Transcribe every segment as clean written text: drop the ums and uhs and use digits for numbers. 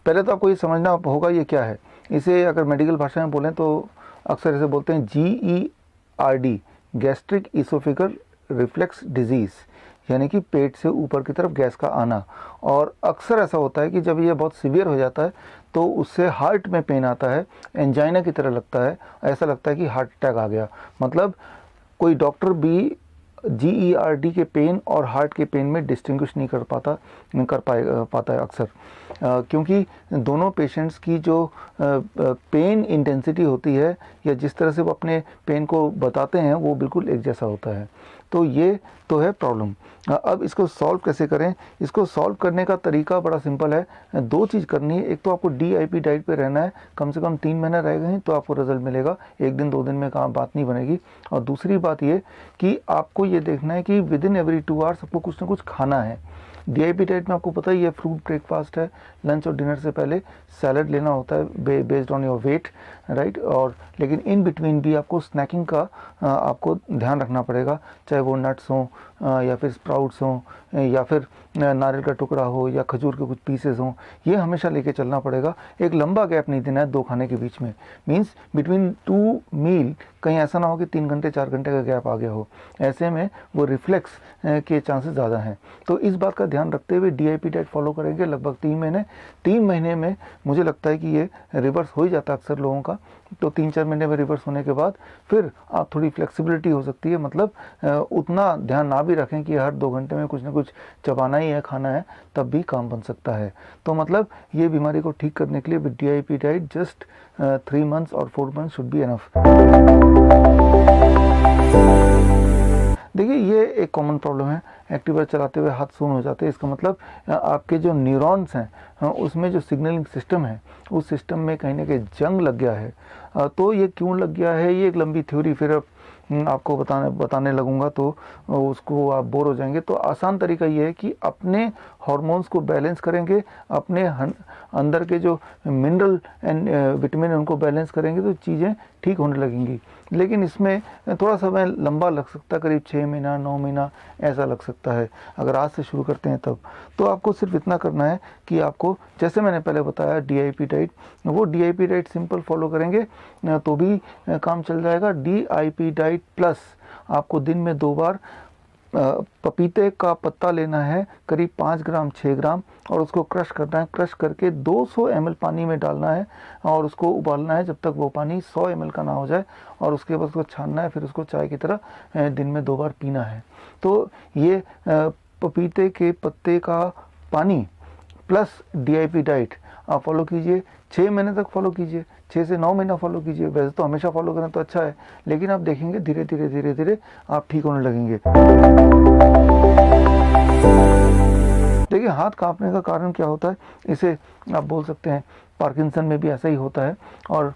पहले तो आपको ये समझना होगा ये क्या है। इसे अगर मेडिकल भाषा में बोलें तो अक्सर इसे बोलते हैं GERD, gastric oesophageal reflex disease, यानी कि पेट से ऊपर की तरफ गैस का आना। और अक्सर ऐसा होता है कि जब ये बहुत सीवियर हो जाता है तो उससे हार्ट में पेन आता है, एंजाइना की तरह लगता है, ऐसा लगता है कि हार्ट अटैक आ गया। मतलब कोई डॉक्टर भी GERD के पेन और हार्ट के पेन में डिस्टिंग्विश नहीं पाता है अक्सर, क्योंकि दोनों पेशेंट्स की जो पेन इंटेंसिटी होती है या जिस तरह से वो अपने पेन को बताते हैं वो बिल्कुल एक जैसा होता है। तो ये तो है प्रॉब्लम। अब इसको सॉल्व कैसे करें? इसको सॉल्व करने का तरीका बड़ा सिंपल है। दो चीज़ करनी है। एक तो आपको DIP डाइट पे रहना है, कम से कम 3 महीने रह गए तो आपको रिजल्ट मिलेगा, एक दिन 2 दिन में काम बात नहीं बनेगी। और दूसरी बात ये कि आपको ये देखना है कि विद इन एवरी 2 आवर्स आपको कुछ ना कुछ खाना है। DIP डाइट में आपको पता ही है, फ्रूट ब्रेकफास्ट है, लंच और डिनर से पहले सैलड लेना होता है based on your weight, right. और लेकिन इन बिटवीन भी आपको स्नैकिंग का आपको ध्यान रखना पड़ेगा, चाहे वो नट्स हों या फिर स्प्राउट्स हों या फिर नारियल का टुकड़ा हो या खजूर के कुछ पीसेस हों, ये हमेशा लेके चलना पड़ेगा। एक लंबा गैप नहीं देना है 2 खाने के बीच में, मीन्स बिटवीन 2 मील कहीं ऐसा ना हो कि 3 घंटे 4 घंटे का गैप आ गया हो, ऐसे में वो रिफ्लेक्स के चांसेस ज़्यादा हैं। तो इस बात का ध्यान रखते हुए DIP डाइट फॉलो करेंगे लगभग 3 महीने में मुझे लगता है कि ये रिवर्स हो ही जाता है अक्सर लोगों का। तो 3-4 महीने में रिवर्स होने के बाद फिर आप थोड़ी फ्लेक्सिबिलिटी हो सकती है, मतलब उतना ध्यान ना भी रखें कि हर 2 घंटे में कुछ ना कुछ चबाना ही है, खाना है, तब भी काम बन सकता है। तो मतलब ये बीमारी को ठीक करने के लिए with DIP diet just 3 months और 4 मंथ्स शुड बी एनफ। देखिए ये एक कॉमन प्रॉब्लम है, एक्टिवा चलाते हुए हाथ सून हो जाते हैं। इसका मतलब आपके जो न्यूरॉन्स हैं उसमें जो सिग्नलिंग सिस्टम है उस सिस्टम में कहीं ना कहीं जंग लग गया है। तो ये क्यों लग गया है ये एक लंबी थ्योरी फिर आपको बताने लगूंगा तो उसको आप बोर हो जाएंगे। तो आसान तरीका ये है कि अपने हार्मोन्स को बैलेंस करेंगे, अपने अंदर के जो मिनरल एंड विटामिन उनको बैलेंस करेंगे तो चीज़ें ठीक होने लगेंगी। लेकिन इसमें थोड़ा समय लंबा लग सकता है, करीब 6 महीना 9 महीना ऐसा लग सकता है अगर आज से शुरू करते हैं तब। तो आपको सिर्फ इतना करना है कि आपको जैसे मैंने पहले बताया DIP डाइट, वो DIP डाइट सिंपल फॉलो करेंगे तो भी काम चल जाएगा। DIP डाइट प्लस आपको दिन में 2 बार पपीते का पत्ता लेना है, करीब 5 ग्राम 6 ग्राम, और उसको क्रश करना है। क्रश करके 200 ml पानी में डालना है और उसको उबालना है जब तक वो पानी 100 ml का ना हो जाए, और उसके बाद उसको छानना है, फिर उसको चाय की तरह दिन में 2 बार पीना है। तो ये पपीते के पत्ते का पानी प्लस DIP डाइट आप फॉलो कीजिए, 6 महीने तक फॉलो कीजिए, 6 से 9 महीना फॉलो कीजिए। वैसे तो हमेशा फॉलो करें तो अच्छा है, लेकिन आप देखेंगे धीरे धीरे आप ठीक होने लगेंगे। देखिए हाथ कांपने का कारण क्या होता है, इसे आप बोल सकते हैं पार्किंसन में भी ऐसा ही होता है। और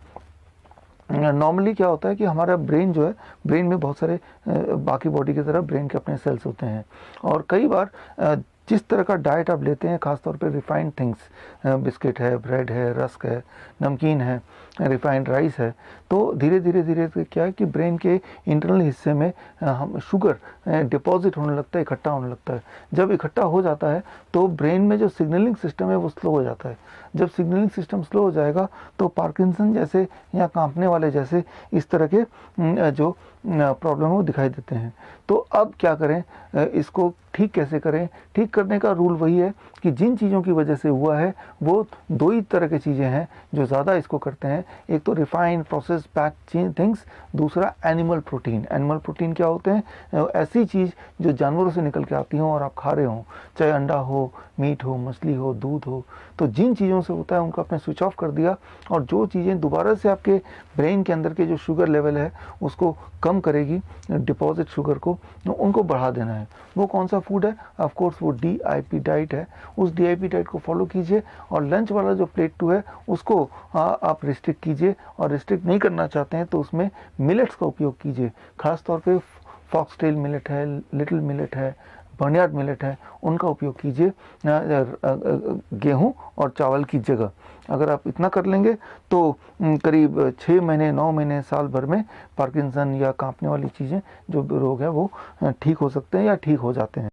नॉर्मली क्या होता है कि हमारा ब्रेन जो है, ब्रेन में बहुत सारे बाकी बॉडी की तरह ब्रेन के अपने सेल्स होते हैं, और कई बार जिस तरह का डाइट आप लेते हैं, खासतौर पे रिफाइंड थिंग्स, बिस्किट है, ब्रेड है, रस्क है, नमकीन है, रिफाइंड राइस है, तो धीरे धीरे क्या है कि ब्रेन के इंटरनल हिस्से में हम शुगर डिपॉजिट होने लगता है, इकट्ठा होने लगता है। जब इकट्ठा हो जाता है तो ब्रेन में जो सिग्नलिंग सिस्टम है वो स्लो हो जाता है। जब सिग्नलिंग सिस्टम स्लो हो जाएगा तो पार्किंसन जैसे या कांपने वाले जैसे इस तरह के जो प्रॉब्लम है वो दिखाई देते हैं। तो अब क्या करें, इसको ठीक कैसे करें? ठीक करने का रूल वही है कि जिन चीज़ों की वजह से हुआ है वो 2 ही तरह की चीज़ें हैं जो ज़्यादा इसको करते हैं। एक तो रिफाइंड प्रोसेस पैक्ड थिंग्स, दूसरा एनिमल प्रोटीन। एनिमल प्रोटीन क्या होते हैं? ऐसी चीज़ जो जानवरों से निकल के आती हो और आप खा रहे हो, चाहे अंडा हो, मीट हो, मछली हो, दूध हो। तो जिन चीज़ों से होता है उनको आपने स्विच ऑफ कर दिया, और जो चीज़ें दोबारा से आपके ब्रेन के अंदर के जो शुगर लेवल है उसको कम करेगी, डिपॉजिट शुगर को, उनको बढ़ा देना है। वो कौन सा फूड है? ऑफ कोर्स वो DIP डाइट है। उस DIP डाइट को फॉलो कीजिए, और लंच वाला जो प्लेट 2 है उसको आप रिस्ट्रिक्ट कीजिए, और रिस्ट्रिक्ट नहीं करना चाहते हैं तो उसमें मिलेट्स का उपयोग कीजिए। खासतौर पे फॉक्सटेल मिलेट है, लिटिल मिलेट है, बर्नयार्ड मिलेट है, उनका उपयोग कीजिए गेहूं और चावल की जगह। अगर आप इतना कर लेंगे तो करीब 6 महीने 9 महीने साल भर में पार्किंसन या कांपने वाली चीज़ें जो रोग है वो ठीक हो सकते हैं या ठीक हो जाते हैं।